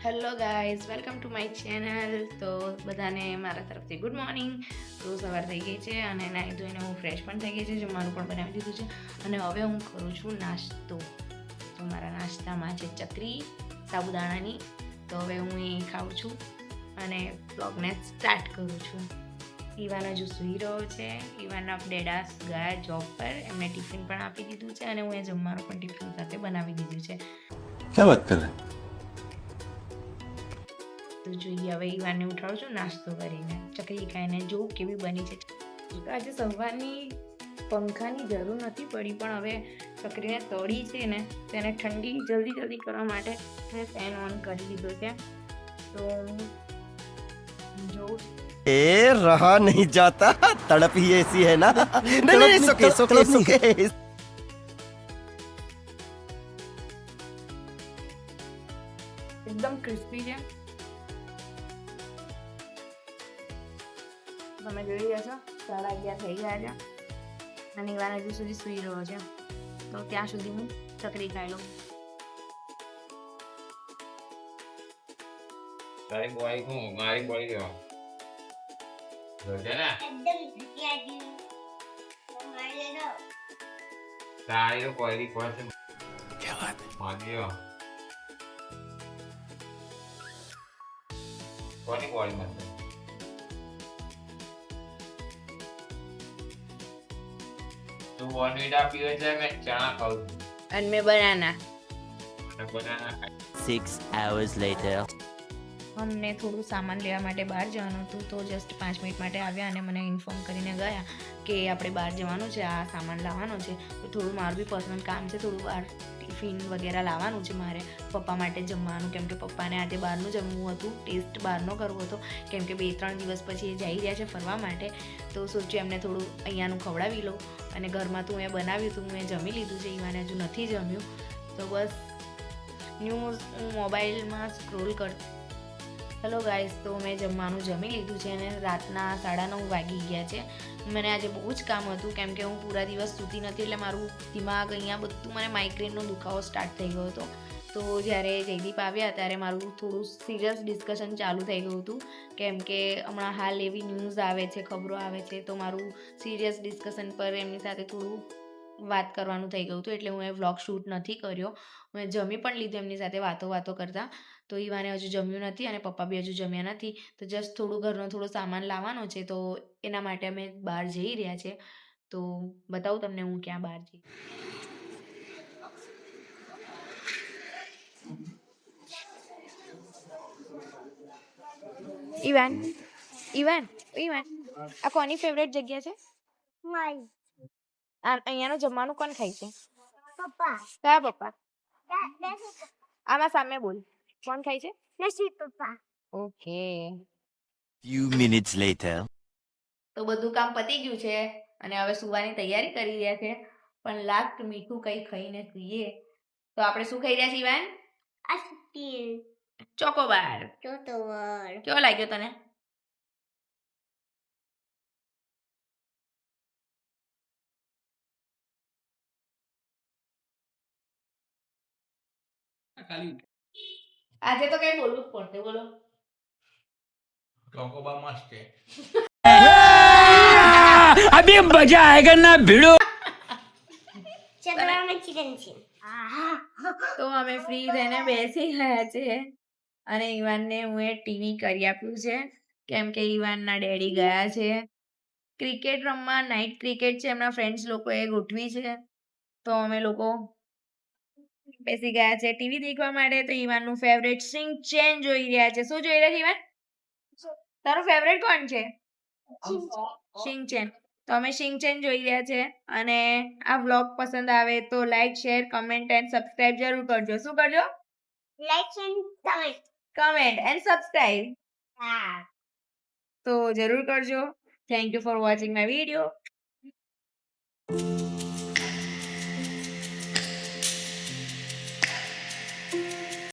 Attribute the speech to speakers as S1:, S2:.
S1: Hello guys, welcome to my channel. તો બધાને મારા તરફથી ગુડ મોર્નિંગ. તો સવાર થઈ ગઈ છે અને નાહી ધોઈને હું ફ્રેશ પણ થઈ ગઈ છે, જમવાનું પણ બનાવી દીધું છે અને હવે હું કરું છું નાસ્તો. તો મારા નાસ્તામાં છે ચકરી સાબુદાણાની. તો હવે હું એ ખાઉં છું અને બ્લોગને સ્ટાર્ટ કરું છું. ઈવાન હજુ સૂઈ રહ્યો છે. ઈવાનના ડેડા ગયા જોબ પર, એમને ટિફિન પણ આપી દીધું છે અને હું એ જમવાનું પણ ટિફિન સાથે બનાવી દીધું છે.
S2: क्या बात कर रहे हैं?
S1: તો જોઈએ હવે ઈવાનને ઉઠાડું છું નાસ્તો કરીને. ચકરી ખાઈને જોઉં કેવી બની છે. આજે સવારની પંખાની જરૂર નથી પડી, પણ હવે ચકરીને તળી છે ને તેને ઠંડી જલ્દી કરવા માટે મેં ફેન ઓન કરી દીધો છે. તો જોઉં
S3: ए रहा नहीं जाता, तड़प ही ऐसी है ना। नहीं नहीं सुके सुके सुके
S1: એકદમ ક્રિસ્પી છે. તમે જોઈ રહ્યા છો 11:30 થઈ ગયા છે અને ઈવાન હજુ સુધી સૂઈ રહ્યો છે. તો ત્યાં સુધી હું ચકરી ખાઈ લઉં.
S4: તારી બોડી કો મારી બોડી જો જોજે ને
S5: एकदम घटिया जी मार ले दो
S4: તારી તો બોડી કોણ છે
S3: क्या बात है?
S4: માગ્યો કોની બોડી માં છે તું બોર્નવિટા પીવે છે મેં ચણા ખાઉં છું
S1: અને મેં બનાના.
S4: અને બનાના ખાઈ
S3: 6 hours later.
S1: અમને થોડું સામાન લેવા માટે બહાર જવાનું હતું, તો જસ્ટ 5 મિનિટ માટે આવ્યા અને મને ઇન્ફોર્મ કરીને ગયા કે આપણે બહાર જવાનું છે, આ સામાન લાવવાનો છે. તો થોડું મારું બી પર્સનલ કામ છે, થોડું બહાર ટિફિન વગેરે લાવવાનું છે મારે પપ્પા માટે જમવાનું, કેમ કે પપ્પાને આજે બહારનું જમવું હતું, ટેસ્ટ બહારનો કરવો હતો, કેમ કે 2-3 દિવસ પછી એ જઈ રહ્યા છે ફરવા માટે. તો સોચ્યું એમને થોડું અહીંયાનું ખવડાવી લઉં. અને ઘરમાં તો મેં બનાવ્યું હતું, મેં જમી લીધું છે, ઈવાને હજુ નથી જમ્યું. તો બસ ન્યૂઝ હું મોબાઈલમાં સ્ક્રોલ કરતી. હેલો ગાઈઝ, તો મેં જમવાનું જમી લીધું છે અને રાતના 9:30 વાગી ગયા છે. મને આજે બહુ જ કામ હતું, કેમ કે હું પૂરા દિવસ સૂતી નથી, એટલે મારું દિમાગ અહીંયા બધું મને માઇગ્રેનનો દુખાવો સ્ટાર્ટ થઈ ગયો હતો. તો જ્યારે જયદીપ આવ્યા ત્યારે મારું થોડું સિરિયસ ડિસ્કશન ચાલુ થઈ ગયું હતું, કેમ કે હમણાં હાલ એવી ન્યૂઝ આવે છે, ખબરો આવે છે, તો મારું સિરિયસ ડિસ્કશન પર એમની સાથે થોડું વાત કરવાનું થઈ ગયું હતું, એટલે હું એ વ્લોગ શૂટ નથી કર્યો. મેં જમી પણ લીધું એમની સાથે વાતો કરતાં. તો ઈવાને હજુ જમ્યું નથી અને પપ્પા બી હજુ જમ્યા નથી. તો જસ્ટ થોડું ઘરનો થોડો સામાન લાવવાનો છે, તો એના માટે અમે બહાર જઈ રહ્યા છે. તો બતાવું તમને હું ક્યાં બહાર જઈ. ઈવાન ઈવાન ઈવાન આ કોની ફેવરેટ જગ્યા છે?
S5: माई
S1: અહીંયાનું જમવાનું કોણ ખાય છે?
S5: पापा
S1: કયા પપ્પા?
S5: नसी
S1: આમાં સામે બોલ, કોણ ખાય છે?
S5: नसी पापा
S1: ઓકે.
S3: Few minutes later.
S1: તો બધું કામ પતી ગયું છે અને હવે સુવાની તૈયારી કરી રહ્યા છે, પણ લાસ્ટ મીઠું કંઈ ખાઈને સૂઈએ. તો આપણે શું ખાઈ રહ્યા છીએ ઈવાન?
S5: अस्तील
S1: ચોકોબાર.
S5: टोटोवर
S1: કેવો લાગ્યો તને? આજે તો કઈ બોલવું જ પડશે, બોલો.
S4: ચોકોબાર મસ્ત છે
S2: अभी मजा आएगा ना भिड़ो.
S5: चकरा में चिकन छी
S1: તો અમે ફ્રી થઈને બેસી ગયા છે અને ઈવાનને હું એ ટીવી કરી આપ્યું છે, કેમ કે ઈવાનના ડેડી ગયા છે ક્રિકેટ રમવા. નાઇટ ક્રિકેટ છે, એમના ફ્રેન્ડ્સ લોકોએ ગોઠવી છે, તો અમે લોકો બેસી ગયા છે ટીવી દેખવા માટે. તો ઈવાનનું ફેવરેટ સિંગ ચેન જોઈ રહ્યા છે. શું જોઈ રહ્યા છે ઈવાન? તારું ફેવરેટ કોણ છે? સિંગ ચેન. તો અમે સિંગ ચેન જોઈ રહ્યા છે. અને આ વ્લોગ પસંદ આવે તો like, share, comment and subscribe જરૂર કરજો. શું કરજો?
S5: Like and comment
S1: comment and subscribe
S5: हां
S1: તો જરૂર કરજો. Thank you for watching my video.